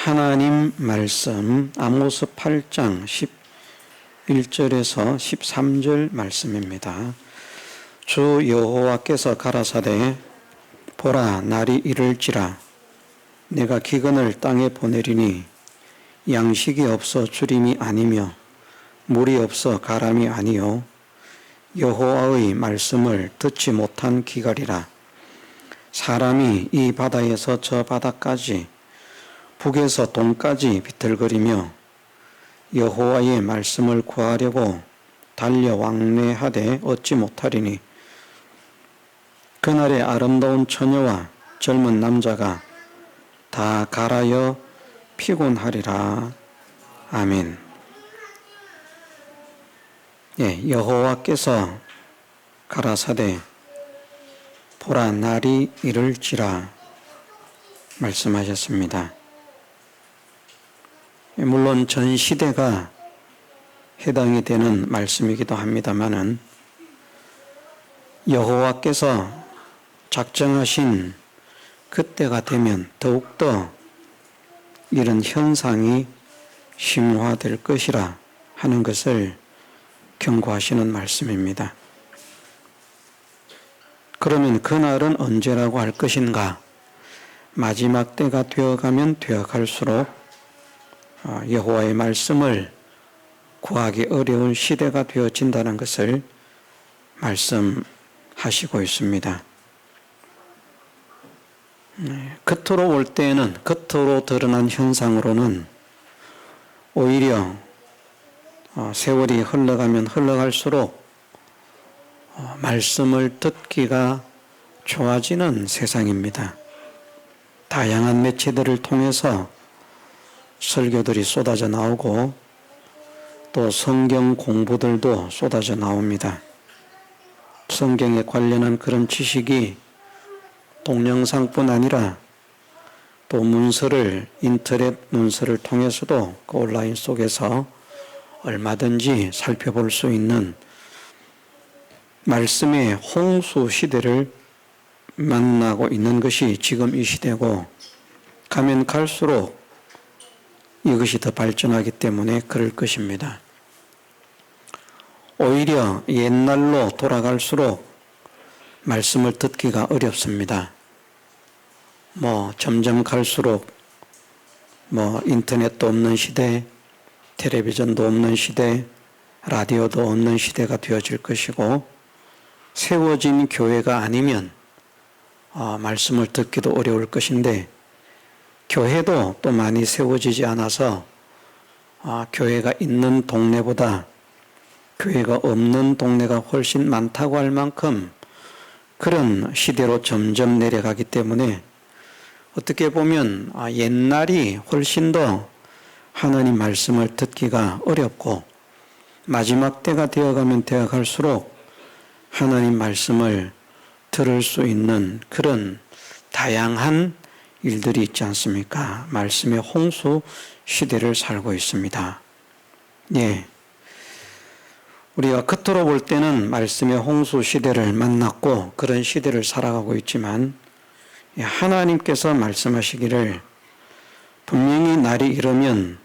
하나님 말씀 아모스 8장 11절에서 13절 말씀입니다. 주 여호와께서 가라사대 보라 날이 이를지라 내가 기근을 땅에 보내리니 양식이 없어 주림이 아니며 물이 없어 가람이 아니요 여호와의 말씀을 듣지 못한 기갈이라. 사람이 이 바다에서 저 바다까지 북에서 동까지 비틀거리며 여호와의 말씀을 구하려고 달려 왕래하되 얻지 못하리니 그날에 아름다운 처녀와 젊은 남자가 다 갈아여 피곤하리라. 아멘. 여호와께서 가라사대 보라 날이 이를지라 말씀하셨습니다. 물론 전 시대가 해당이 되는 말씀이기도 합니다마는 여호와께서 작정하신 그때가 되면 더욱더 이런 현상이 심화될 것이라 하는 것을 경고하시는 말씀입니다. 그러면 그날은 언제라고 할 것인가? 마지막 때가 되어가면 되어갈수록 여호와의 말씀을 구하기 어려운 시대가 되어진다는 것을 말씀하시고 있습니다. 겉으로 볼 때에는 겉으로 드러난 현상으로는 오히려 세월이 흘러가면 흘러갈수록 말씀을 듣기가 좋아지는 세상입니다. 다양한 매체들을 통해서 설교들이 쏟아져 나오고 또 성경 공부들도 쏟아져 나옵니다. 성경에 관련한 그런 지식이 동영상뿐 아니라 또 문서를 인터넷 문서를 통해서도 그 온라인 속에서 얼마든지 살펴볼 수 있는 말씀의 홍수 시대를 만나고 있는 것이 지금 이 시대고 가면 갈수록 이것이 더 발전하기 때문에 그럴 것입니다. 오히려 옛날로 돌아갈수록 말씀을 듣기가 어렵습니다. 점점 갈수록 인터넷도 없는 시대, 텔레비전도 없는 시대, 라디오도 없는 시대가 되어질 것이고 세워진 교회가 아니면 말씀을 듣기도 어려울 것인데 교회도 또 많이 세워지지 않아서 교회가 있는 동네보다 교회가 없는 동네가 훨씬 많다고 할 만큼 그런 시대로 점점 내려가기 때문에 어떻게 보면 옛날이 훨씬 더 하나님 말씀을 듣기가 어렵고 마지막 때가 되어가면 되어갈수록 하나님 말씀을 들을 수 있는 그런 다양한 일들이 있지 않습니까? 말씀의 홍수 시대를 살고 있습니다. 우리가 겉으로 볼 때는 말씀의 홍수 시대를 만났고 그런 시대를 살아가고 있지만 하나님께서 말씀하시기를 분명히 날이 이르면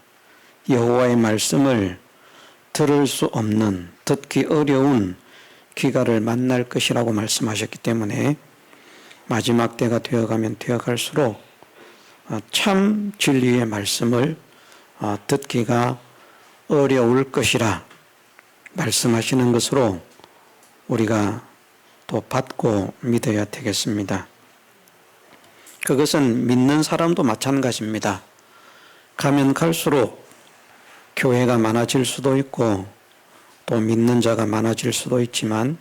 여호와의 말씀을 들을 수 없는 듣기 어려운 기갈을 만날 것이라고 말씀하셨기 때문에 마지막 때가 되어가면 되어갈수록 참 진리의 말씀을 듣기가 어려울 것이라 말씀하시는 것으로 우리가 또 받고 믿어야 되겠습니다. 그것은 믿는 사람도 마찬가지입니다. 가면 갈수록 교회가 많아질 수도 있고 또 믿는 자가 많아질 수도 있지만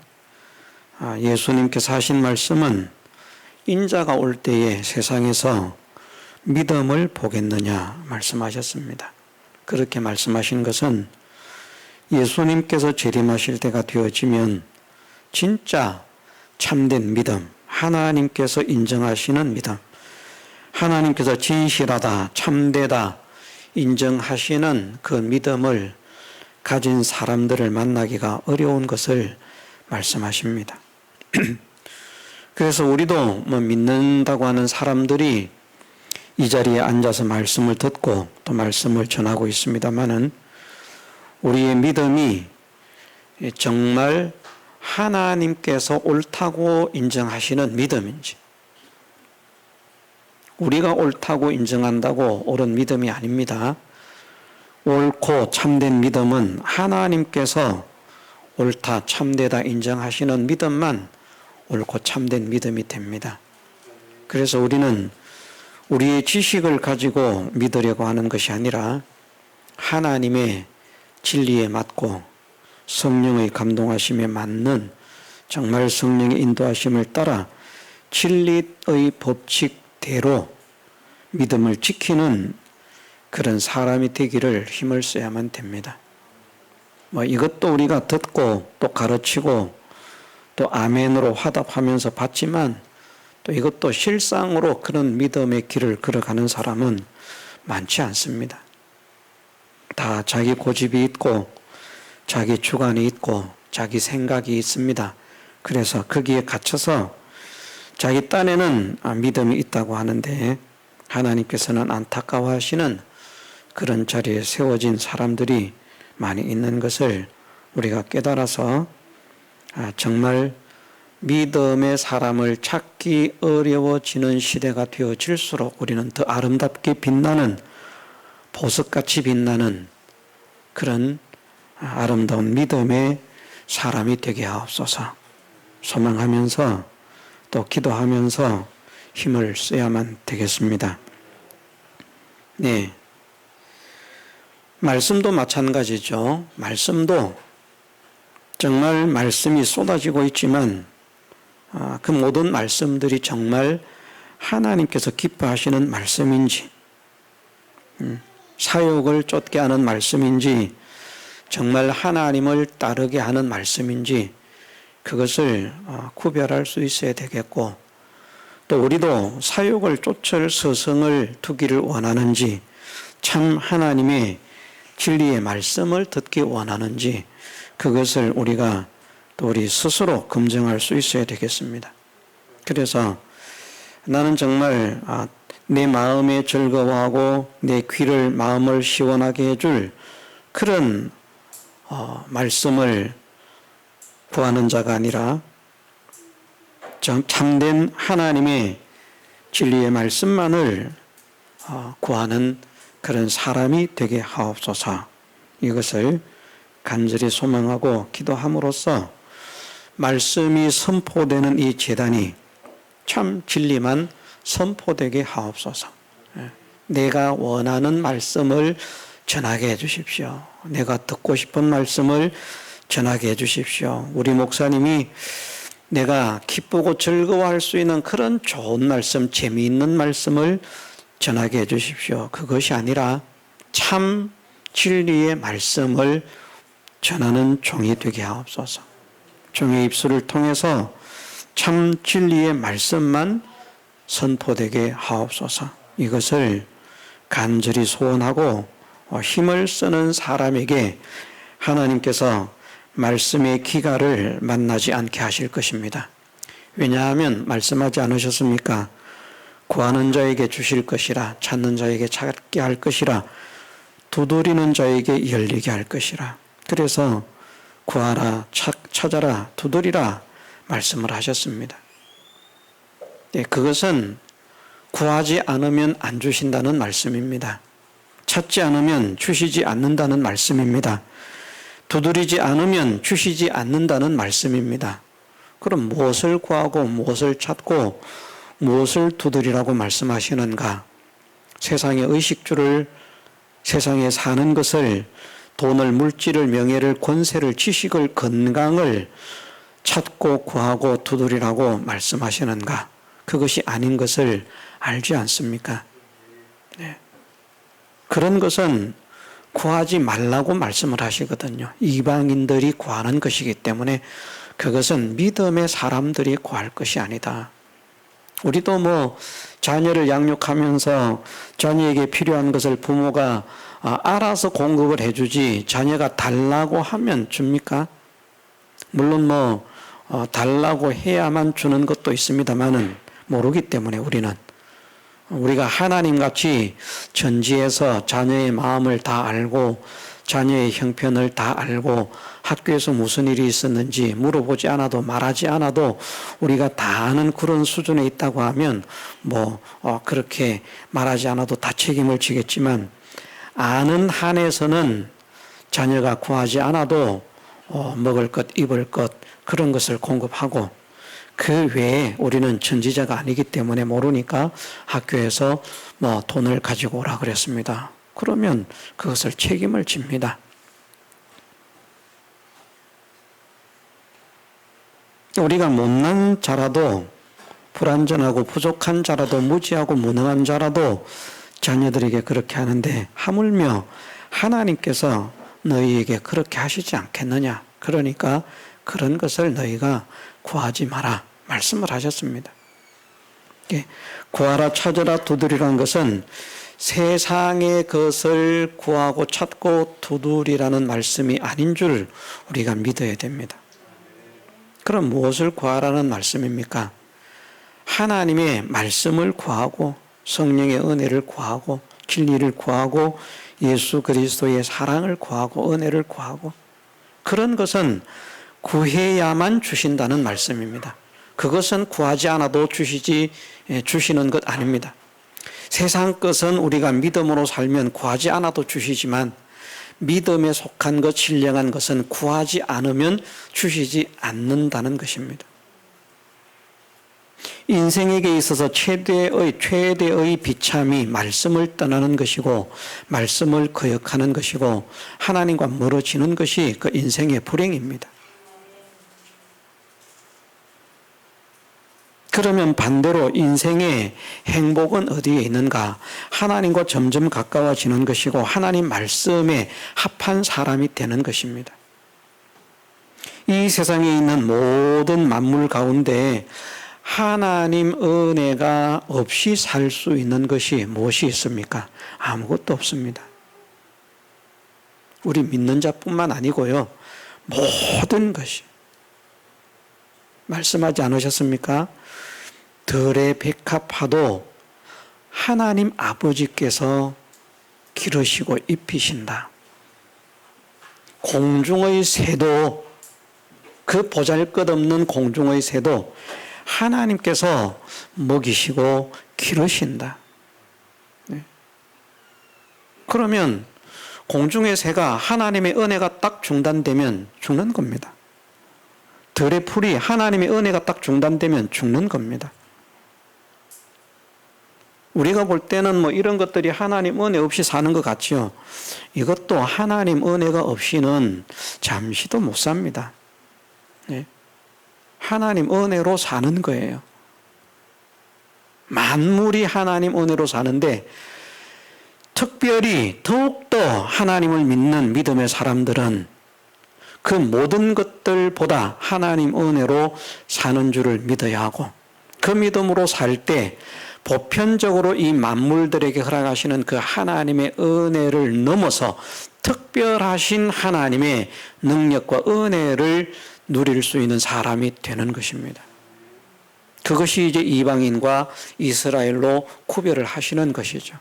예수님께서 하신 말씀은 인자가 올 때에 세상에서 믿음을 보겠느냐 말씀하셨습니다. 그렇게 말씀하신 것은 예수님께서 재림하실 때가 되어지면 진짜 참된 믿음, 하나님께서 인정하시는 믿음, 하나님께서 진실하다, 참되다 인정하시는 그 믿음을 가진 사람들을 만나기가 어려운 것을 말씀하십니다. 그래서 우리도 믿는다고 하는 사람들이 이 자리에 앉아서 말씀을 듣고 또 말씀을 전하고 있습니다마는 우리의 믿음이 정말 하나님께서 옳다고 인정하시는 믿음인지, 우리가 옳다고 인정한다고 옳은 믿음이 아닙니다. 옳고 참된 믿음은 하나님께서 옳다, 참되다 인정하시는 믿음만 옳고 참된 믿음이 됩니다. 그래서 우리는 우리의 지식을 가지고 믿으려고 하는 것이 아니라 하나님의 진리에 맞고 성령의 감동하심에 맞는, 정말 성령의 인도하심을 따라 진리의 법칙대로 믿음을 지키는 그런 사람이 되기를 힘을 써야만 됩니다. 이것도 우리가 듣고 또 가르치고 또 아멘으로 화답하면서 받지만, 또 이것도 실상으로 그런 믿음의 길을 걸어가는 사람은 많지 않습니다. 다 자기 고집이 있고 자기 주관이 있고 자기 생각이 있습니다. 그래서 거기에 갇혀서 자기 딴에는 믿음이 있다고 하는데 하나님께서는 안타까워하시는 그런 자리에 세워진 사람들이 많이 있는 것을 우리가 깨달아서 정말 믿음의 사람을 찾기 어려워지는 시대가 되어질수록 우리는 더 아름답게 빛나는, 보석같이 빛나는 그런 아름다운 믿음의 사람이 되게 하옵소서. 소망하면서 또 기도하면서 힘을 써야만 되겠습니다. 네. 말씀도 마찬가지죠. 말씀도 정말 말씀이 쏟아지고 있지만 그 모든 말씀들이 정말 하나님께서 기뻐하시는 말씀인지, 사욕을 쫓게 하는 말씀인지, 정말 하나님을 따르게 하는 말씀인지, 그것을 구별할 수 있어야 되겠고, 또 우리도 사욕을 쫓을 서성을 두기를 원하는지, 참 하나님의 진리의 말씀을 듣기 원하는지, 그것을 우리가 또 우리 스스로 검증할 수 있어야 되겠습니다. 그래서 나는 정말 내 마음에 즐거워하고 내 귀를, 마음을 시원하게 해줄 그런 말씀을 구하는 자가 아니라 참된 하나님의 진리의 말씀만을 구하는 그런 사람이 되게 하옵소서. 이것을 간절히 소망하고 기도함으로써 말씀이 선포되는 이 제단이 참 진리만 선포되게 하옵소서. 내가 원하는 말씀을 전하게 해 주십시오. 내가 듣고 싶은 말씀을 전하게 해 주십시오. 우리 목사님이 내가 기쁘고 즐거워할 수 있는 그런 좋은 말씀, 재미있는 말씀을 전하게 해 주십시오. 그것이 아니라 참 진리의 말씀을 전하는 종이 되게 하옵소서. 종의 입술을 통해서 참 진리의 말씀만 선포되게 하옵소서. 이것을 간절히 소원하고 힘을 쓰는 사람에게 하나님께서 말씀의 기갈을 만나지 않게 하실 것입니다. 왜냐하면 말씀하지 않으셨습니까? 구하는 자에게 주실 것이라, 찾는 자에게 찾게 할 것이라, 두드리는 자에게 열리게 할 것이라. 그래서 구하라, 찾아라, 두드리라 말씀을 하셨습니다. 네, 그것은 구하지 않으면 안 주신다는 말씀입니다. 찾지 않으면 주시지 않는다는 말씀입니다. 두드리지 않으면 주시지 않는다는 말씀입니다. 그럼 무엇을 구하고 무엇을 찾고 무엇을 두드리라고 말씀하시는가? 세상의 의식주를, 세상에 사는 것을, 돈을, 물질을, 명예를, 권세를, 지식을, 건강을 찾고 구하고 두드리라고 말씀하시는가? 그것이 아닌 것을 알지 않습니까? 네. 그런 것은 구하지 말라고 말씀을 하시거든요. 이방인들이 구하는 것이기 때문에 그것은 믿음의 사람들이 구할 것이 아니다. 우리도 자녀를 양육하면서 자녀에게 필요한 것을 부모가 알아서 공급을 해주지 자녀가 달라고 하면 줍니까? 물론 달라고 해야만 주는 것도 있습니다만은 모르기 때문에 우리는 우리가 하나님같이 전지에서 자녀의 마음을 다 알고 자녀의 형편을 다 알고 학교에서 무슨 일이 있었는지 물어보지 않아도 말하지 않아도 우리가 다 아는 그런 수준에 있다고 하면 그렇게 말하지 않아도 다 책임을 지겠지만 아는 한에서는 자녀가 구하지 않아도 먹을 것, 입을 것 그런 것을 공급하고 그 외에 우리는 전지자가 아니기 때문에 모르니까 학교에서 돈을 가지고 오라 그랬습니다. 그러면 그것을 책임을 집니다. 우리가 못난 자라도 불완전하고 부족한 자라도 무지하고 무능한 자라도 자녀들에게 그렇게 하는데 하물며 하나님께서 너희에게 그렇게 하시지 않겠느냐. 그러니까 그런 것을 너희가 구하지 마라 말씀을 하셨습니다. 구하라 찾으라 두드리라는 것은 세상의 것을 구하고 찾고 두드리라는 말씀이 아닌 줄 우리가 믿어야 됩니다. 그럼 무엇을 구하라는 말씀입니까? 하나님의 말씀을 구하고 성령의 은혜를 구하고 진리를 구하고 예수 그리스도의 사랑을 구하고 은혜를 구하고 그런 것은 구해야만 주신다는 말씀입니다. 그것은 구하지 않아도 주시는 것 아닙니다. 세상 것은 우리가 믿음으로 살면 구하지 않아도 주시지만 믿음에 속한 것, 신령한 것은 구하지 않으면 주시지 않는다는 것입니다. 인생에게 있어서 최대의 비참이 말씀을 떠나는 것이고 말씀을 거역하는 것이고 하나님과 멀어지는 것이 그 인생의 불행입니다. 그러면 반대로 인생의 행복은 어디에 있는가? 하나님과 점점 가까워지는 것이고 하나님 말씀에 합한 사람이 되는 것입니다. 이 세상에 있는 모든 만물 가운데 하나님 은혜가 없이 살 수 있는 것이 무엇이 있습니까? 아무것도 없습니다. 우리 믿는 자뿐만 아니고요. 모든 것이. 말씀하지 않으셨습니까? 들의 백합화도 하나님 아버지께서 기르시고 입히신다. 공중의 새도 그 보잘것없는 공중의 새도 하나님께서 먹이시고 기르신다. 그러면 공중의 새가 하나님의 은혜가 딱 중단되면 죽는 겁니다. 들의 풀이 하나님의 은혜가 딱 중단되면 죽는 겁니다. 우리가 볼 때는 이런 것들이 하나님 은혜 없이 사는 것 같지요. 이것도 하나님 은혜가 없이는 잠시도 못 삽니다. 하나님 은혜로 사는 거예요. 만물이 하나님 은혜로 사는데 특별히 더욱더 하나님을 믿는 믿음의 사람들은 그 모든 것들보다 하나님 은혜로 사는 줄을 믿어야 하고 그 믿음으로 살 때 보편적으로 이 만물들에게 허락하시는 그 하나님의 은혜를 넘어서 특별하신 하나님의 능력과 은혜를 누릴 수 있는 사람이 되는 것입니다. 그것이 이제 이방인과 이스라엘로 구별을 하시는 것이죠.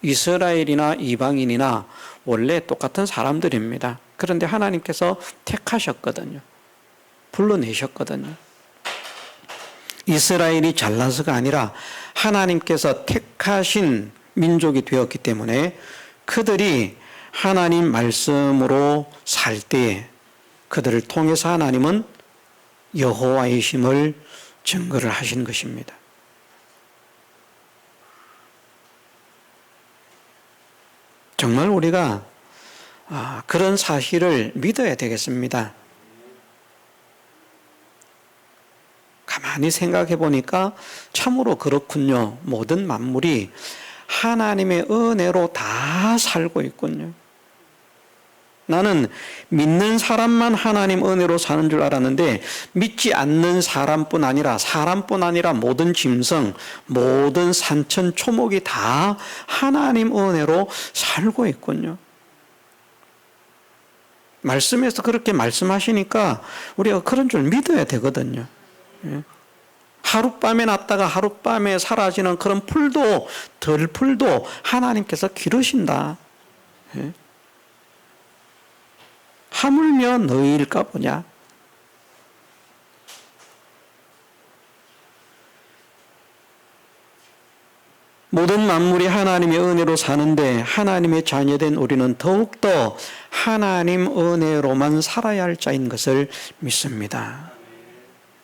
이스라엘이나 이방인이나 원래 똑같은 사람들입니다. 그런데 하나님께서 택하셨거든요. 불러내셨거든요. 이스라엘이 잘나서가 아니라 하나님께서 택하신 민족이 되었기 때문에 그들이 하나님 말씀으로 살 때에 그들을 통해서 하나님은 여호와이심을 증거를 하신 것입니다. 정말 우리가 그런 사실을 믿어야 되겠습니다. 가만히 생각해 보니까 참으로 그렇군요. 모든 만물이 하나님의 은혜로 다 살고 있군요. 나는 믿는 사람만 하나님 은혜로 사는 줄 알았는데 믿지 않는 사람뿐 아니라 모든 짐승, 모든 산천, 초목이 다 하나님 은혜로 살고 있군요. 말씀에서 그렇게 말씀하시니까 우리가 그런 줄 믿어야 되거든요. 하룻밤에 났다가 하룻밤에 사라지는 그런 풀도, 들풀도 하나님께서 기르신다. 예? 하물며 너희일까 보냐. 모든 만물이 하나님의 은혜로 사는데 하나님의 자녀된 우리는 더욱더 하나님 은혜로만 살아야 할 자인 것을 믿습니다.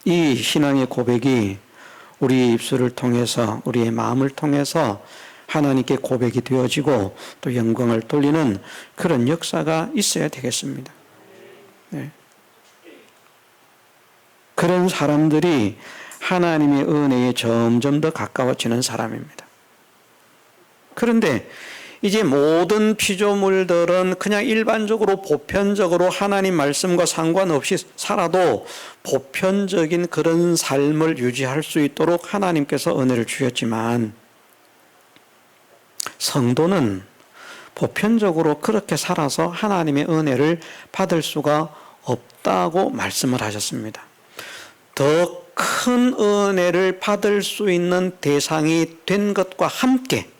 이 신앙의 고백이 우리의 입술을 통해서, 우리의 마음을 통해서 하나님께 고백이 되어지고 또 영광을 돌리는 그런 역사가 있어야 되겠습니다. 네. 그런 사람들이 하나님의 은혜에 점점 더 가까워지는 사람입니다. 그런데 이제 모든 피조물들은 그냥 일반적으로 보편적으로 하나님 말씀과 상관없이 살아도 보편적인 그런 삶을 유지할 수 있도록 하나님께서 은혜를 주셨지만 성도는 보편적으로 그렇게 살아서 하나님의 은혜를 받을 수가 없다고 말씀을 하셨습니다. 더 큰 은혜를 받을 수 있는 대상이 된 것과 함께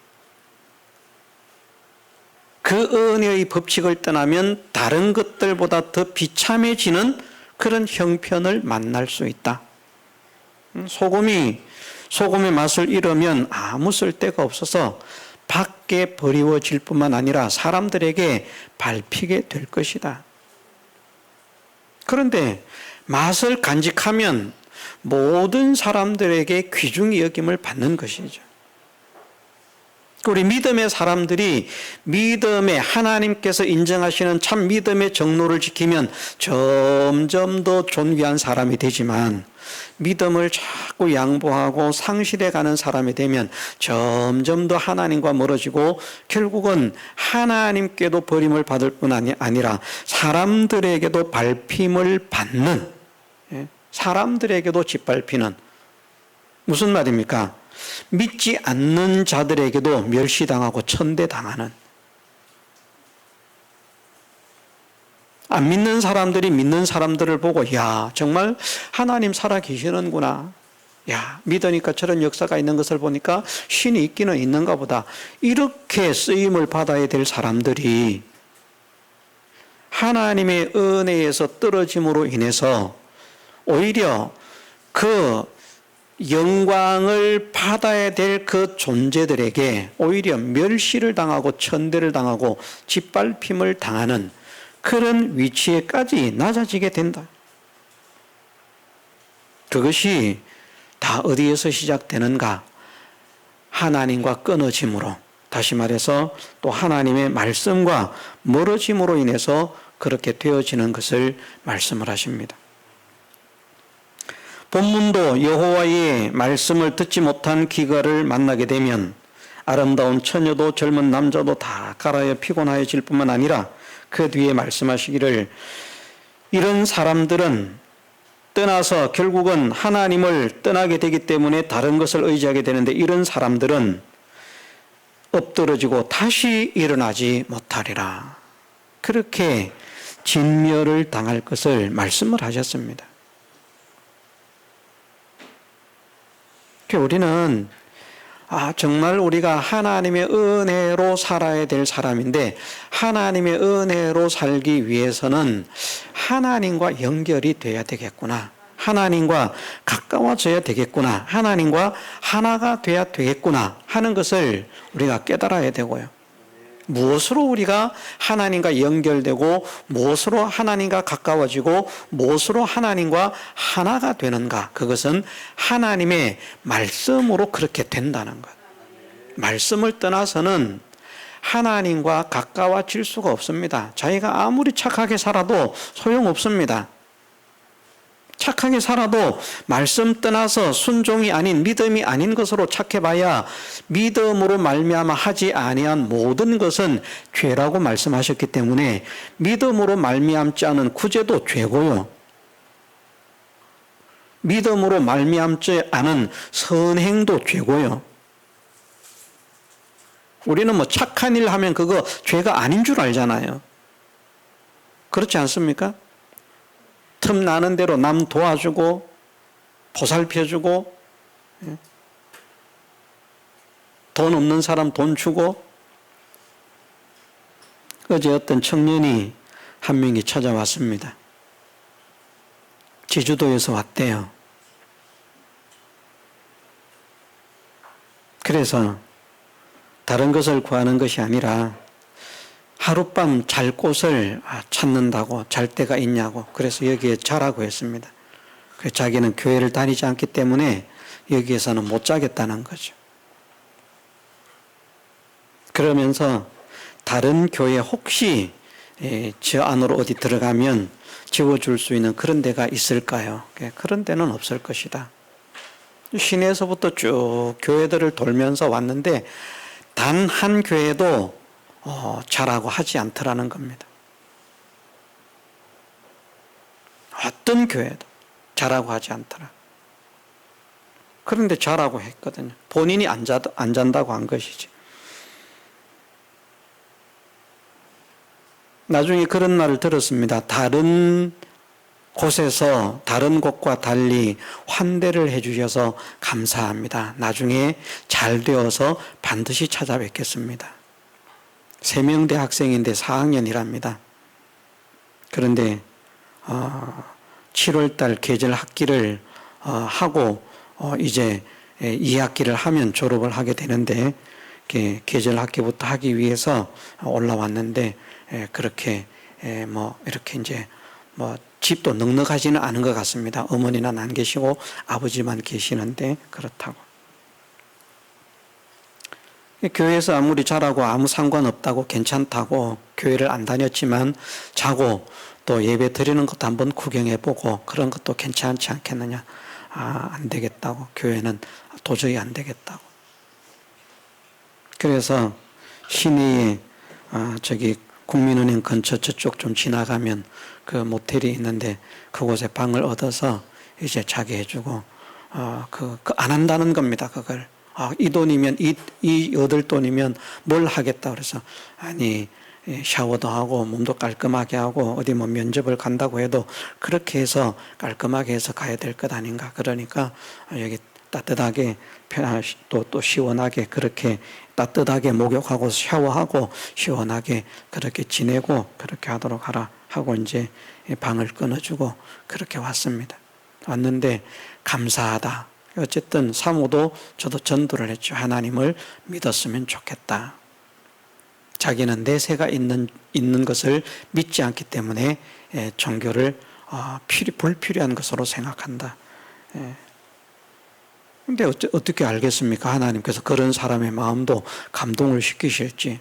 그 은혜의 법칙을 떠나면 다른 것들보다 더 비참해지는 그런 형편을 만날 수 있다. 소금의 맛을 잃으면 아무 쓸데가 없어서 밖에 버리워질 뿐만 아니라 사람들에게 밟히게 될 것이다. 그런데 맛을 간직하면 모든 사람들에게 귀중히 여김을 받는 것이죠. 우리 믿음의 사람들이 믿음의 하나님께서 인정하시는 참 믿음의 정로를 지키면 점점 더 존귀한 사람이 되지만 믿음을 자꾸 양보하고 상실해 가는 사람이 되면 점점 더 하나님과 멀어지고 결국은 하나님께도 버림을 받을 뿐 아니라 사람들에게도 밟힘을 받는, 사람들에게도 짓밟히는, 무슨 말입니까? 믿지 않는 자들에게도 멸시당하고 천대당하는, 안 믿는 사람들이 믿는 사람들을 보고 야 정말 하나님 살아계시는구나, 야 믿으니까 저런 역사가 있는 것을 보니까 신이 있기는 있는가 보다, 이렇게 쓰임을 받아야 될 사람들이 하나님의 은혜에서 떨어짐으로 인해서 오히려 그 영광을 받아야 될 그 존재들에게 오히려 멸시를 당하고 천대를 당하고 짓밟힘을 당하는 그런 위치에까지 낮아지게 된다. 그것이 다 어디에서 시작되는가? 하나님과 끊어짐으로, 다시 말해서 또 하나님의 말씀과 멀어짐으로 인해서 그렇게 되어지는 것을 말씀을 하십니다. 본문도 여호와의 말씀을 듣지 못한 기갈을 만나게 되면 아름다운 처녀도 젊은 남자도 다 갈아여 피곤하여질 뿐만 아니라 그 뒤에 말씀하시기를 이런 사람들은 떠나서 결국은 하나님을 떠나게 되기 때문에 다른 것을 의지하게 되는데 이런 사람들은 엎드러지고 다시 일어나지 못하리라. 그렇게 진멸을 당할 것을 말씀을 하셨습니다. 우리는 정말 우리가 하나님의 은혜로 살아야 될 사람인데 하나님의 은혜로 살기 위해서는 하나님과 연결이 돼야 되겠구나, 하나님과 가까워져야 되겠구나, 하나님과 하나가 돼야 되겠구나 하는 것을 우리가 깨달아야 되고요. 무엇으로 우리가 하나님과 연결되고 무엇으로 하나님과 가까워지고 무엇으로 하나님과 하나가 되는가? 그것은 하나님의 말씀으로 그렇게 된다는 것. 말씀을 떠나서는 하나님과 가까워질 수가 없습니다. 자기가 아무리 착하게 살아도 소용없습니다. 착하게 살아도 말씀 떠나서 순종이 아닌 믿음이 아닌 것으로 착해봐야 믿음으로 말미암아 하지 아니한 모든 것은 죄라고 말씀하셨기 때문에 믿음으로 말미암지 않은 구제도 죄고요, 믿음으로 말미암지 않은 선행도 죄고요. 우리는 뭐 착한 일 하면 그거 죄가 아닌 줄 알잖아요. 그렇지 않습니까? 틈나는 대로 남 도와주고 보살펴주고 돈 없는 사람 돈 주고. 어제 어떤 청년이 한 명이 찾아왔습니다. 제주도에서 왔대요. 그래서 다른 것을 구하는 것이 아니라 하룻밤 잘 곳을 찾는다고, 잘 데가 있냐고. 그래서 여기에 자라고 했습니다. 그래서 자기는 교회를 다니지 않기 때문에 여기에서는 못 자겠다는 거죠. 그러면서 다른 교회 혹시 저 안으로 어디 들어가면 지워줄 수 있는 그런 데가 있을까요? 그런 데는 없을 것이다. 시내에서부터 쭉 교회들을 돌면서 왔는데 단 한 교회도 자라고 하지 않더라는 겁니다. 어떤 교회도 자라고 하지 않더라. 그런데 자라고 했거든요. 본인이 안 잔다고 한 것이지. 나중에 그런 말을 들었습니다. 다른 곳에서 다른 곳과 달리 환대를 해주셔서 감사합니다. 나중에 잘 되어서 반드시 찾아뵙겠습니다. 세명대 학생인데 4학년이랍니다. 그런데 7월달 계절 학기를 하고 이제 2학기를 하면 졸업을 하게 되는데 계절 학기부터 하기 위해서 올라왔는데 그렇게 이렇게 이제 집도 넉넉하지는 않은 것 같습니다. 어머니는 안 계시고 아버지만 계시는데 그렇다고. 교회에서 아무리 잘하고 아무 상관없다고 괜찮다고 교회를 안 다녔지만 자고 또 예배 드리는 것도 한번 구경해보고 그런 것도 괜찮지 않겠느냐. 안 되겠다고. 교회는 도저히 안 되겠다고. 그래서 시내에 저기 국민은행 근처 저쪽 좀 지나가면 그 모텔이 있는데 그곳에 방을 얻어서 이제 자게 해주고 안 한다는 겁니다. 그걸 이 돈이면 이 얻을 돈이면 뭘 하겠다 그래서 아니 샤워도 하고 몸도 깔끔하게 하고 어디 뭐 면접을 간다고 해도 그렇게 해서 깔끔하게 해서 가야 될 것 아닌가. 그러니까 여기 따뜻하게 또 시원하게 그렇게 따뜻하게 목욕하고 샤워하고 시원하게 그렇게 지내고 그렇게 하도록 하라 하고 이제 방을 끊어주고 그렇게 왔습니다. 왔는데 감사하다. 어쨌든 사모도 저도 전도를 했죠. 하나님을 믿었으면 좋겠다. 자기는 내세가 있는 것을 믿지 않기 때문에 종교를 불필요한 것으로 생각한다. 근데 어떻게 알겠습니까? 하나님께서 그런 사람의 마음도 감동을 시키실지.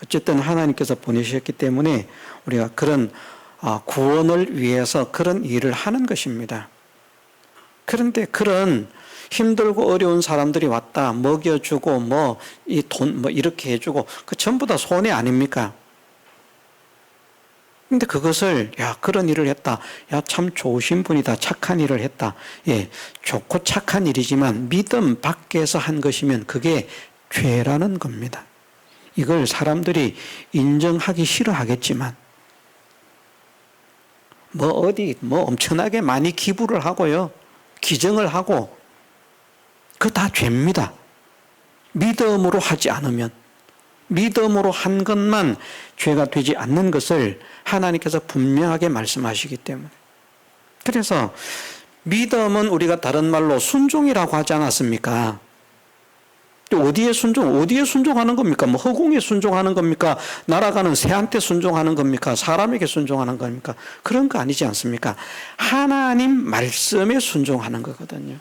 어쨌든 하나님께서 보내셨기 때문에 우리가 그런 구원을 위해서 그런 일을 하는 것입니다. 그런데 그런 힘들고 어려운 사람들이 왔다 먹여주고 이 돈 이렇게 해주고 그 전부 다 손해 아닙니까? 근데 그것을 그런 일을 했다. 참 좋으신 분이다. 착한 일을 했다. 좋고 착한 일이지만 믿음 밖에서 한 것이면 그게 죄라는 겁니다. 이걸 사람들이 인정하기 싫어하겠지만 엄청나게 많이 기부를 하고요. 기증을 하고 그거 다 죄입니다. 믿음으로 하지 않으면 믿음으로 한 것만 죄가 되지 않는 것을 하나님께서 분명하게 말씀하시기 때문에. 그래서 믿음은 우리가 다른 말로 순종이라고 하지 않았습니까? 어디에 순종하는 겁니까? 허공에 순종하는 겁니까? 날아가는 새한테 순종하는 겁니까? 사람에게 순종하는 겁니까? 그런 거 아니지 않습니까? 하나님 말씀에 순종하는 거거든요.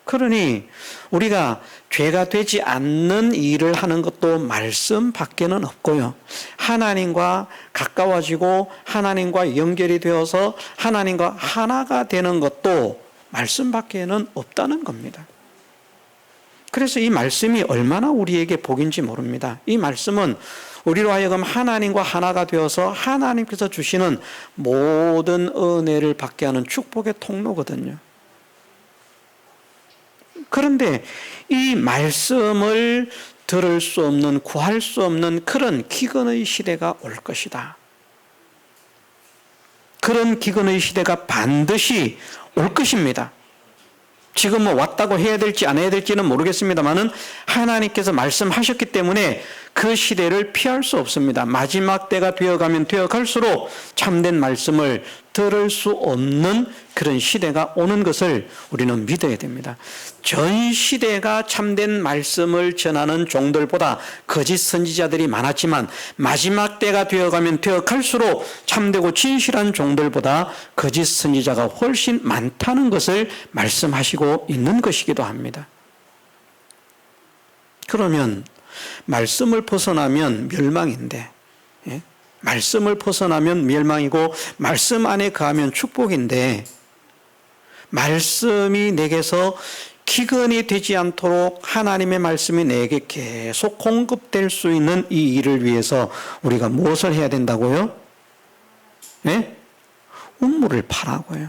그러니 우리가 죄가 되지 않는 일을 하는 것도 말씀 밖에는 없고요. 하나님과 가까워지고 하나님과 연결이 되어서 하나님과 하나가 되는 것도 말씀 밖에는 없다는 겁니다. 그래서 이 말씀이 얼마나 우리에게 복인지 모릅니다. 이 말씀은 우리로 하여금 하나님과 하나가 되어서 하나님께서 주시는 모든 은혜를 받게 하는 축복의 통로거든요. 그런데 이 말씀을 들을 수 없는, 구할 수 없는 그런 기근의 시대가 올 것이다. 그런 기근의 시대가 반드시 올 것입니다. 지금 뭐 왔다고 해야 될지 안 해야 될지는 모르겠습니다만은 하나님께서 말씀하셨기 때문에 그 시대를 피할 수 없습니다. 마지막 때가 되어가면 되어갈수록 참된 말씀을 들을 수 없는 그런 시대가 오는 것을 우리는 믿어야 됩니다. 전 시대가 참된 말씀을 전하는 종들보다 거짓 선지자들이 많았지만 마지막 때가 되어가면 되어갈수록 참되고 진실한 종들보다 거짓 선지자가 훨씬 많다는 것을 말씀하시고 있는 것이기도 합니다. 그러면 말씀을 벗어나면 멸망인데, 예? 말씀을 벗어나면 멸망이고 말씀 안에 거하면 축복인데, 말씀이 내게서 기근이 되지 않도록 하나님의 말씀이 내게 계속 공급될 수 있는 이 일을 위해서 우리가 무엇을 해야 된다고요? 예? 우물을 파라고요.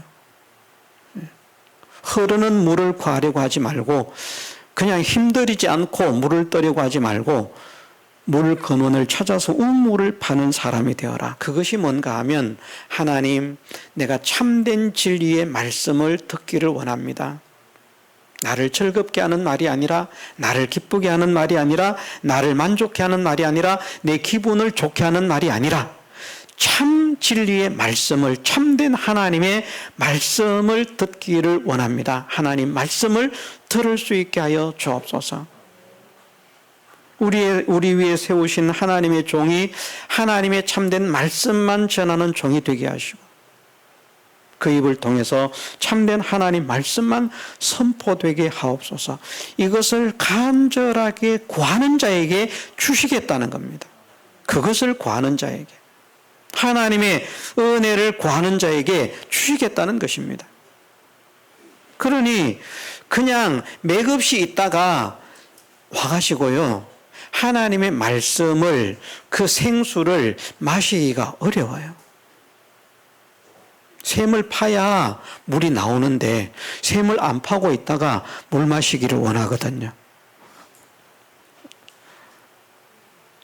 흐르는 물을 구하려고 하지 말고 그냥 힘들이지 않고 물을 떠려고 하지 말고 물 근원을 찾아서 우물을 파는 사람이 되어라. 그것이 뭔가 하면 하나님, 내가 참된 진리의 말씀을 듣기를 원합니다. 나를 즐겁게 하는 말이 아니라, 나를 기쁘게 하는 말이 아니라, 나를 만족해 하는 말이 아니라, 내 기분을 좋게 하는 말이 아니라 참 진리의 말씀을, 참된 하나님의 말씀을 듣기를 원합니다. 하나님 말씀을 들을 수 있게 하여 주옵소서. 우리 위에 세우신 하나님의 종이 하나님의 참된 말씀만 전하는 종이 되게 하시고 그 입을 통해서 참된 하나님 말씀만 선포되게 하옵소서. 이것을 간절하게 구하는 자에게 주시겠다는 겁니다. 그것을 구하는 자에게, 하나님의 은혜를 구하는 자에게 주시겠다는 것입니다. 그러니 그냥 맥없이 있다가 와가시고요, 하나님의 말씀을, 그 생수를 마시기가 어려워요. 샘을 파야 물이 나오는데 샘을 안 파고 있다가 물 마시기를 원하거든요.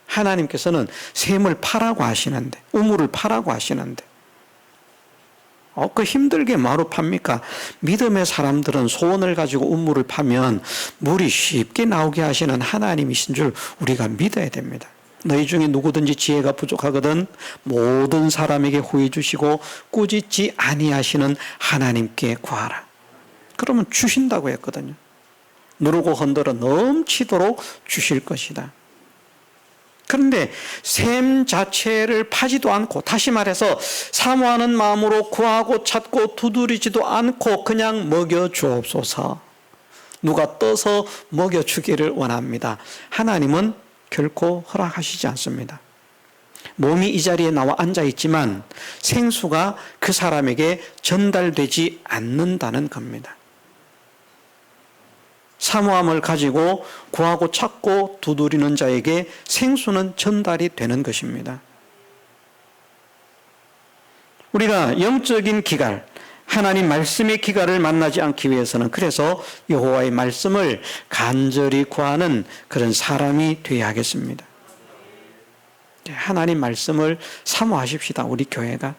하나님께서는 샘을 파라고 하시는데, 우물을 파라고 하시는데 그 힘들게 뭐로 팝니까? 믿음의 사람들은 소원을 가지고 우물을 파면 물이 쉽게 나오게 하시는 하나님이신 줄 우리가 믿어야 됩니다. 너희 중에 누구든지 지혜가 부족하거든 모든 사람에게 후히 주시고 꾸짖지 아니하시는 하나님께 구하라. 그러면 주신다고 했거든요. 누르고 흔들어 넘치도록 주실 것이다. 그런데 샘 자체를 파지도 않고, 다시 말해서 사모하는 마음으로 구하고 찾고 두드리지도 않고 그냥 먹여 주옵소서. 누가 떠서 먹여 주기를 원합니다. 하나님은 결코 허락하시지 않습니다. 몸이 이 자리에 나와 앉아 있지만 생수가 그 사람에게 전달되지 않는다는 겁니다. 사모함을 가지고 구하고 찾고 두드리는 자에게 생수는 전달이 되는 것입니다. 우리가 영적인 기갈, 하나님 말씀의 기갈을 만나지 않기 위해서는 그래서 여호와의 말씀을 간절히 구하는 그런 사람이 되어야 하겠습니다. 하나님 말씀을 사모하십시다. 우리 교회가.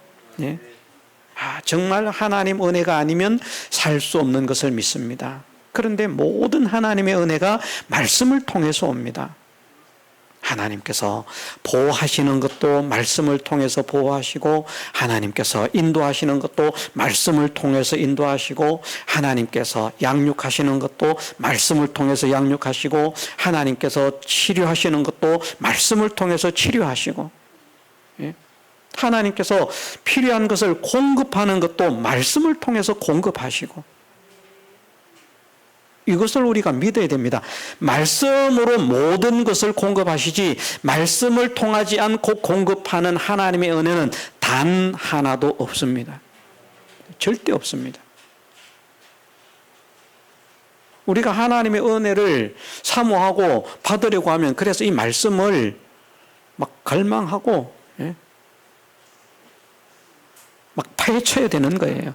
정말 하나님 은혜가 아니면 살 수 없는 것을 믿습니다. 그런데 모든 하나님의 은혜가 말씀을 통해서 옵니다. 하나님께서 보호하시는 것도 말씀을 통해서 보호하시고, 하나님께서 인도하시는 것도 말씀을 통해서 인도하시고, 하나님께서 양육하시는 것도 말씀을 통해서 양육하시고, 하나님께서 치료하시는 것도 말씀을 통해서 치료하시고, 하나님께서 필요한 것을 공급하는 것도 말씀을 통해서 공급하시고, 이것을 우리가 믿어야 됩니다. 말씀으로 모든 것을 공급하시지 말씀을 통하지 않고 공급하는 하나님의 은혜는 단 하나도 없습니다. 절대 없습니다. 우리가 하나님의 은혜를 사모하고 받으려고 하면 그래서 이 말씀을 막 갈망하고 막 파헤쳐야 되는 거예요.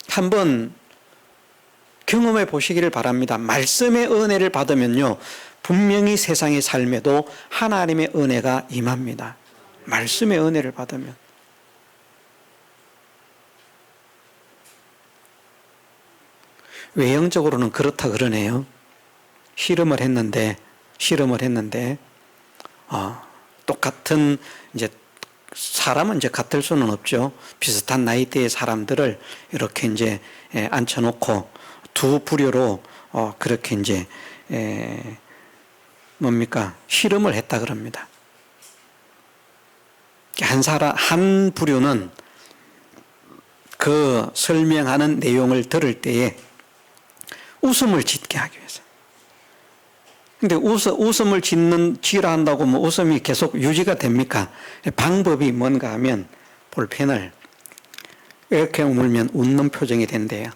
한번 경험해 보시기를 바랍니다. 말씀의 은혜를 받으면요, 분명히 세상의 삶에도 하나님의 은혜가 임합니다. 말씀의 은혜를 받으면. 외형적으로는 그렇다 그러네요. 실험을 했는데 똑같은 이제 사람은 이제 같을 수는 없죠. 비슷한 나이대의 사람들을 이렇게 이제 앉혀놓고 두 부류로 그렇게 이제 실험을 했다 그럽니다. 한 부류는 그 설명하는 내용을 들을 때에 웃음을 짓게 하기 위해서. 근데 웃음을 지라 한다고 뭐 웃음이 계속 유지가 됩니까? 방법이 뭔가 하면 볼펜을 이렇게 물면 웃는 표정이 된대요.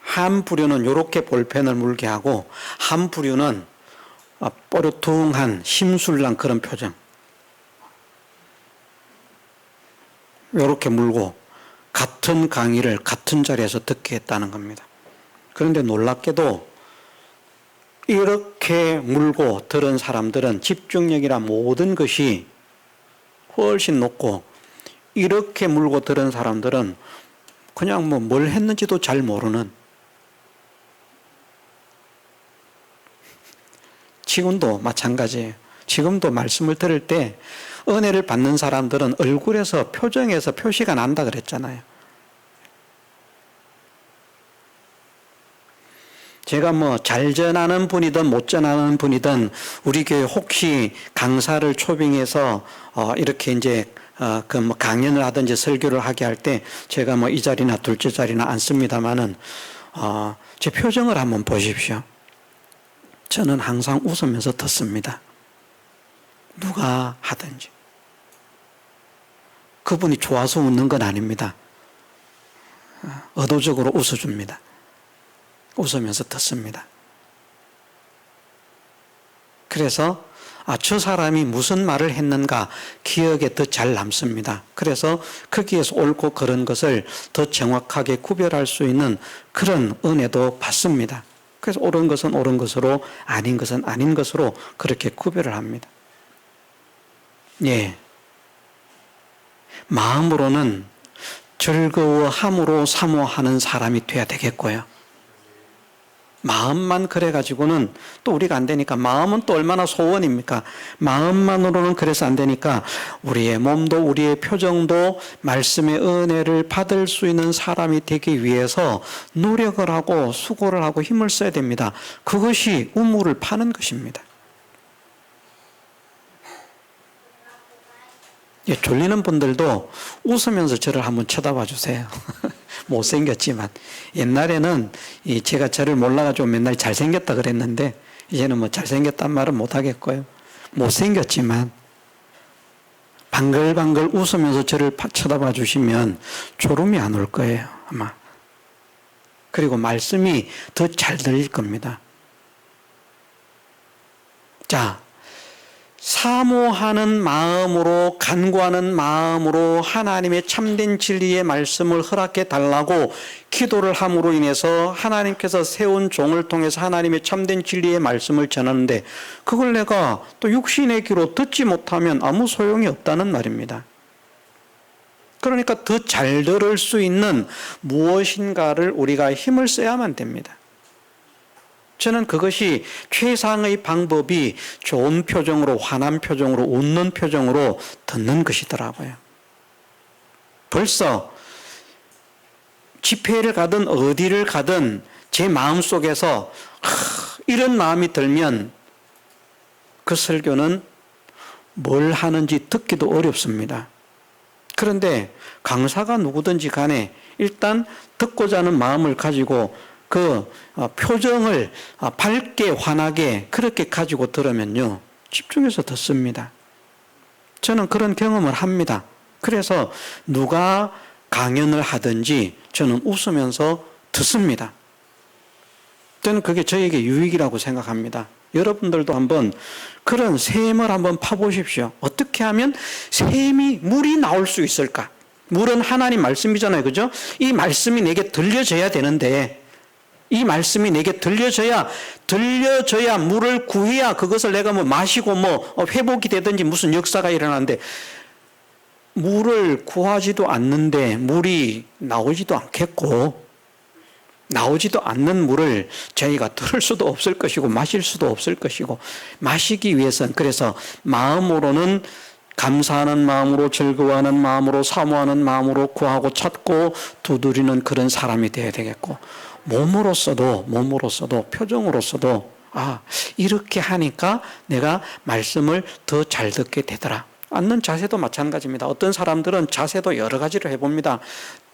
한 부류는 이렇게 볼펜을 물게 하고 한 부류는 뽀르퉁한 심술난 그런 표정. 이렇게 물고 같은 강의를 같은 자리에서 듣게 했다는 겁니다. 그런데 놀랍게도 이렇게 물고 들은 사람들은 집중력이나 모든 것이 훨씬 높고, 이렇게 물고 들은 사람들은 그냥 뭘 했는지도 잘 모르는, 지금도 마찬가지예요. 지금도 말씀을 들을 때 은혜를 받는 사람들은 얼굴에서 표정에서 표시가 난다 그랬잖아요. 제가 잘 전하는 분이든 못 전하는 분이든 우리 교회 혹시 강사를 초빙해서 이렇게 이제 강연을 하든지 설교를 하게 할 때 제가 이 자리나 둘째 자리나 앉습니다만은 제 표정을 한번 보십시오. 저는 항상 웃으면서 듣습니다. 누가 하든지. 그분이 좋아서 웃는 건 아닙니다. 의도적으로 웃어줍니다. 웃으면서 듣습니다. 그래서 저 사람이 무슨 말을 했는가 기억에 더 잘 남습니다. 그래서 거기에서 옳고 그른 것을 더 정확하게 구별할 수 있는 그런 은혜도 받습니다. 그래서 옳은 것은 옳은 것으로, 아닌 것은 아닌 것으로 그렇게 구별을 합니다. 예. 마음으로는 즐거워함으로 사모하는 사람이 돼야 되겠고요. 마음만 그래가지고는 또 우리가 안 되니까, 마음은 또 얼마나 소원입니까? 마음만으로는 그래서 안 되니까 우리의 몸도 우리의 표정도 말씀의 은혜를 받을 수 있는 사람이 되기 위해서 노력을 하고 수고를 하고 힘을 써야 됩니다. 그것이 우물을 파는 것입니다. 예, 졸리는 분들도 웃으면서 저를 한번 쳐다봐 주세요. 못생겼지만. 옛날에는 제가 저를 몰라가지고 맨날 잘생겼다 그랬는데, 이제는 잘생겼단 말은 못하겠고요. 못생겼지만, 방글방글 웃으면서 저를 쳐다봐 주시면 졸음이 안 올 거예요, 아마. 그리고 말씀이 더 잘 들릴 겁니다. 자, 사모하는 마음으로, 간구하는 마음으로 하나님의 참된 진리의 말씀을 허락해 달라고 기도를 함으로 인해서 하나님께서 세운 종을 통해서 하나님의 참된 진리의 말씀을 전하는데, 그걸 내가 또 육신의 귀로 듣지 못하면 아무 소용이 없다는 말입니다. 그러니까 더 잘 들을 수 있는 무엇인가를 우리가 힘을 써야만 됩니다. 저는 그것이 최상의 방법이 좋은 표정으로, 환한 표정으로, 웃는 표정으로 듣는 것이더라고요. 벌써 집회를 가든 어디를 가든 제 마음속에서 이런 마음이 들면 그 설교는 뭘 하는지 듣기도 어렵습니다. 그런데 강사가 누구든지 간에 일단 듣고자 하는 마음을 가지고 그 표정을 밝게 환하게 그렇게 가지고 들으면요, 집중해서 듣습니다. 저는 그런 경험을 합니다. 그래서 누가 강연을 하든지 저는 웃으면서 듣습니다. 저는 그게 저에게 유익이라고 생각합니다. 여러분들도 한번 그런 샘을 한번 파보십시오. 어떻게 하면 물이 나올 수 있을까? 물은 하나님 말씀이잖아요, 그죠? 이 말씀이 내게 들려져야 되는데, 이 말씀이 내게 들려져야 물을 구해야 그것을 내가 마시고 회복이 되든지 무슨 역사가 일어나는데, 물을 구하지도 않는데 물이 나오지도 않겠고, 나오지도 않는 물을 저희가 들을 수도 없을 것이고 마실 수도 없을 것이고, 마시기 위해서는 그래서 마음으로는 감사하는 마음으로, 즐거워하는 마음으로, 사모하는 마음으로 구하고 찾고 두드리는 그런 사람이 되어야 되겠고, 몸으로서도 표정으로서도 이렇게 하니까 내가 말씀을 더 잘 듣게 되더라. 앉는 자세도 마찬가지입니다. 어떤 사람들은 자세도 여러 가지를 해봅니다.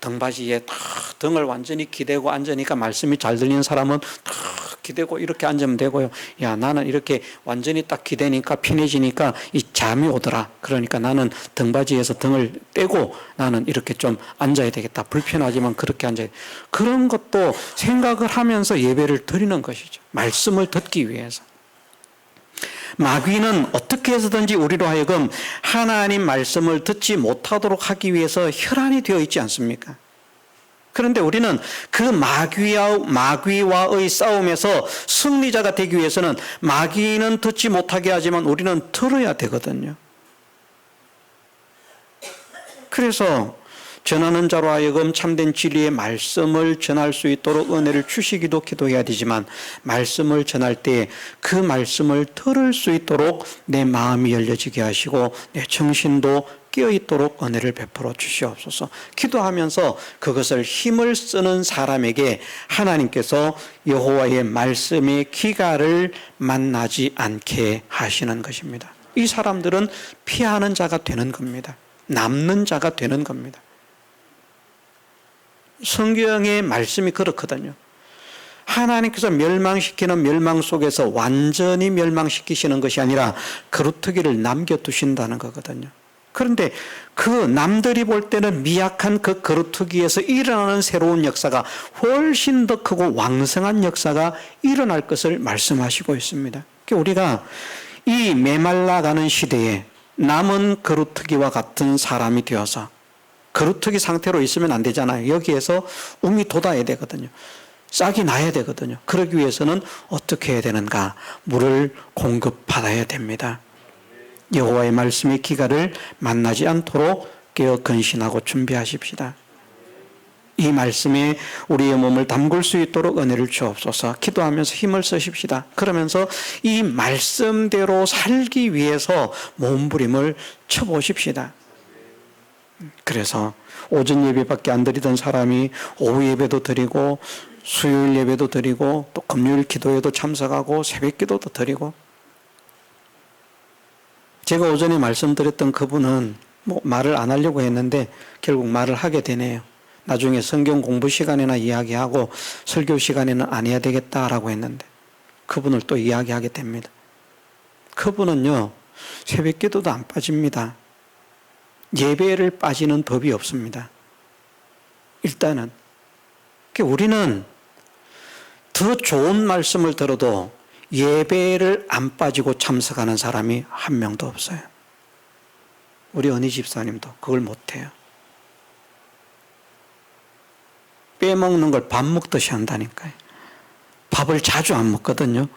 등받이에 탁 등을 완전히 기대고 앉으니까 말씀이 잘 들리는 사람은 탁 기대고 이렇게 앉으면 되고요. 나는 이렇게 완전히 딱 기대니까 편해지니까 이 잠이 오더라. 그러니까 나는 등받이에서 등을 떼고 나는 이렇게 좀 앉아야 되겠다. 불편하지만 그렇게 앉아야 돼. 그런 것도 생각을 하면서 예배를 드리는 것이죠. 말씀을 듣기 위해서. 마귀는 어떻게 해서든지 우리로 하여금 하나님 말씀을 듣지 못하도록 하기 위해서 혈안이 되어 있지 않습니까? 그런데 우리는 그 마귀와의 싸움에서 승리자가 되기 위해서는 마귀는 듣지 못하게 하지만 우리는 들어야 되거든요. 그래서 전하는 자로 하여금 참된 진리의 말씀을 전할 수 있도록 은혜를 주시기도 기도해야 되지만, 말씀을 전할 때 그 말씀을 들을 수 있도록 내 마음이 열려지게 하시고 내 정신도 깨어있도록 은혜를 베풀어 주시옵소서. 기도하면서 그것을 힘을 쓰는 사람에게 하나님께서 여호와의 말씀의 기갈을 만나지 않게 하시는 것입니다. 이 사람들은 피하는 자가 되는 겁니다. 남는 자가 되는 겁니다. 성경의 말씀이 그렇거든요. 하나님께서 멸망시키는 멸망 속에서 완전히 멸망시키시는 것이 아니라 그루터기를 남겨두신다는 거거든요. 그런데 그 남들이 볼 때는 미약한 그 그루터기에서 일어나는 새로운 역사가 훨씬 더 크고 왕성한 역사가 일어날 것을 말씀하시고 있습니다. 우리가 이 메말라가는 시대에 남은 그루터기와 같은 사람이 되어서, 그루터기 상태로 있으면 안 되잖아요. 여기에서 움이 돋아야 되거든요. 싹이 나야 되거든요. 그러기 위해서는 어떻게 해야 되는가? 물을 공급받아야 됩니다. 여호와의 말씀의 기갈을 만나지 않도록 깨어 근신하고 준비하십시다. 이 말씀에 우리의 몸을 담글 수 있도록 은혜를 주옵소서. 기도하면서 힘을 쓰십시다. 그러면서 이 말씀대로 살기 위해서 몸부림을 쳐보십시다. 그래서 오전 예배밖에 안 드리던 사람이 오후 예배도 드리고 수요일 예배도 드리고 또 금요일 기도에도 참석하고 새벽 기도도 드리고, 제가 오전에 말씀드렸던 그분은 말을 안 하려고 했는데 결국 말을 하게 되네요. 나중에 성경 공부 시간에나 이야기하고 설교 시간에는 안 해야 되겠다라고 했는데 그분을 또 이야기하게 됩니다. 그분은요, 새벽 기도도 안 빠집니다. 예배를 빠지는 법이 없습니다. 일단은 우리는 더 좋은 말씀을 들어도 예배를 안 빠지고 참석하는 사람이 한 명도 없어요. 우리 은희 집사님도 그걸 못해요. 빼먹는 걸 밥 먹듯이 한다니까요. 밥을 자주 안 먹거든요.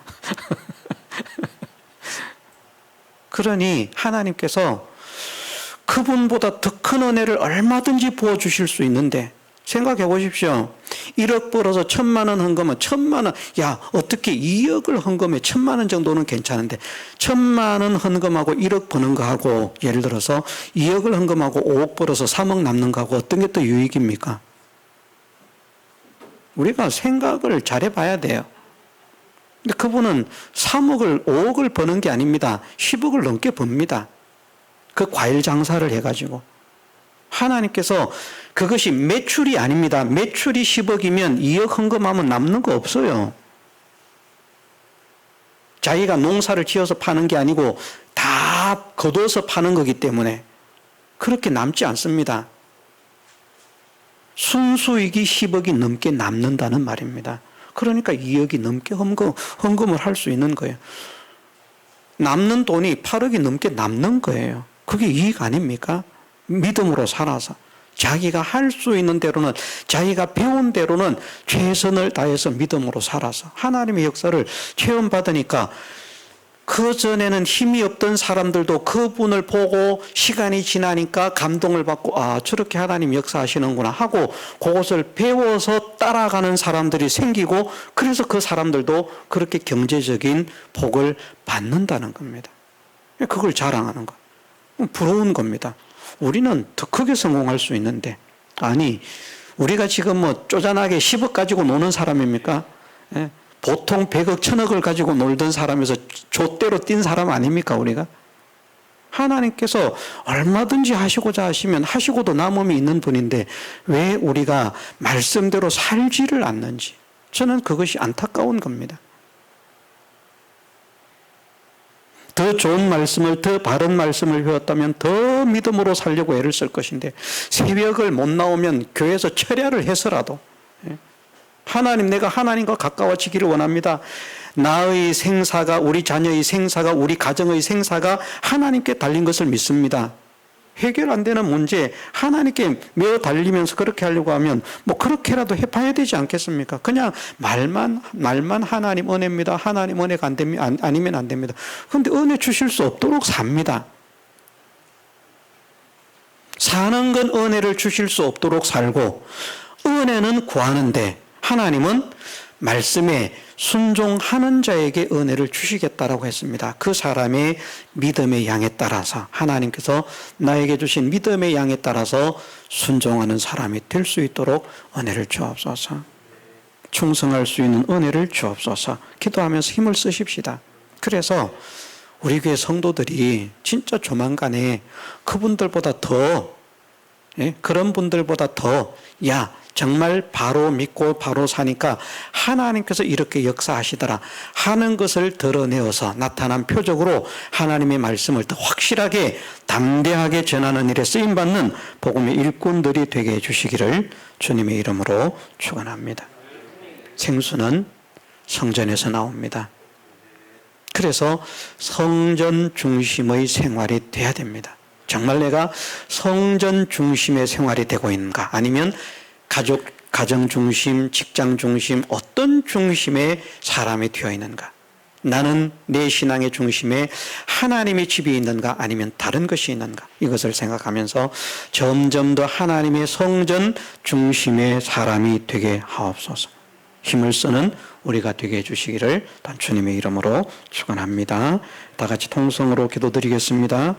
그러니 하나님께서 그분보다 더 큰 은혜를 얼마든지 부어주실 수 있는데, 생각해 보십시오. 1억 벌어서 1,000만 원 헌금은 1,000만 원, 어떻게 2억을 헌금해? 1,000만 원 정도는 괜찮은데 1,000만 원 헌금하고 1억 버는 거하고, 예를 들어서 2억을 헌금하고 5억 벌어서 3억 남는 거하고 어떤 게 더 유익입니까? 우리가 생각을 잘해 봐야 돼요. 근데 그분은 3억을 5억을 버는 게 아닙니다. 10억을 넘게 법니다. 그 과일 장사를 해가지고. 하나님께서 그것이 매출이 아닙니다. 매출이 10억이면 2억 헌금하면 남는 거 없어요. 자기가 농사를 지어서 파는 게 아니고 다 거둬서 파는 거기 때문에 그렇게 남지 않습니다. 순수익이 10억이 넘게 남는다는 말입니다. 그러니까 2억이 넘게 헌금을 할 수 있는 거예요. 남는 돈이 8억이 넘게 남는 거예요. 그게 이익 아닙니까? 믿음으로 살아서 자기가 할 수 있는 대로는, 자기가 배운 대로는 최선을 다해서 믿음으로 살아서 하나님의 역사를 체험받으니까 그전에는 힘이 없던 사람들도 그분을 보고 시간이 지나니까 감동을 받고 아 저렇게 하나님 역사하시는구나 하고 그것을 배워서 따라가는 사람들이 생기고 그래서 그 사람들도 그렇게 경제적인 복을 받는다는 겁니다. 그걸 자랑하는 거. 부러운 겁니다. 우리는 더 크게 성공할 수 있는데 아니 우리가 지금 뭐 쪼잔하게 10억 가지고 노는 사람입니까? 예? 보통 100억, 1000억을 가지고 놀던 사람에서 좆대로 뛴 사람 아닙니까, 우리가? 하나님께서 얼마든지 하시고자 하시면 하시고도 남음이 있는 분인데 왜 우리가 말씀대로 살지를 않는지 저는 그것이 안타까운 겁니다. 더 좋은 말씀을, 더 바른 말씀을 배웠다면 더 믿음으로 살려고 애를 쓸 것인데 새벽을 못 나오면 교회에서 철야를 해서라도 하나님, 내가 하나님과 가까워지기를 원합니다. 나의 생사가, 우리 자녀의 생사가, 우리 가정의 생사가 하나님께 달린 것을 믿습니다. 해결 안 되는 문제 하나님께 매어 달리면서 그렇게 하려고 하면 뭐 그렇게라도 해봐야 되지 않겠습니까? 그냥 말만 하나님 은혜입니다. 하나님 은혜가 안 됩니다. 아니면 안 됩니다. 그런데 은혜 주실 수 없도록 삽니다. 사는 건 은혜를 주실 수 없도록 살고 은혜는 구하는데 하나님은 말씀에 순종하는 자에게 은혜를 주시겠다라고 했습니다. 그 사람의 믿음의 양에 따라서 하나님께서 나에게 주신 믿음의 양에 따라서 순종하는 사람이 될 수 있도록 은혜를 주옵소서. 충성할 수 있는 은혜를 주옵소서. 기도하면서 힘을 쓰십시다. 그래서 우리 교회 성도들이 진짜 조만간에 그분들보다 더 그런 분들보다 더 정말 바로 믿고 바로 사니까 하나님께서 이렇게 역사하시더라 하는 것을 드러내어서 나타난 표적으로 하나님의 말씀을 더 확실하게 담대하게 전하는 일에 쓰임받는 복음의 일꾼들이 되게 해주시기를 주님의 이름으로 축원합니다. 생수는 성전에서 나옵니다. 그래서 성전 중심의 생활이 돼야 됩니다. 정말 내가 성전 중심의 생활이 되고 있는가 아니면 가정 중심, 직장 중심, 어떤 중심의 사람이 되어 있는가? 나는 내 신앙의 중심에 하나님의 집이 있는가 아니면 다른 것이 있는가? 이것을 생각하면서 점점 더 하나님의 성전 중심의 사람이 되게 하옵소서. 힘을 쓰는 우리가 되게 해주시기를 주님의 이름으로 축원합니다. 다 같이 통성으로 기도드리겠습니다.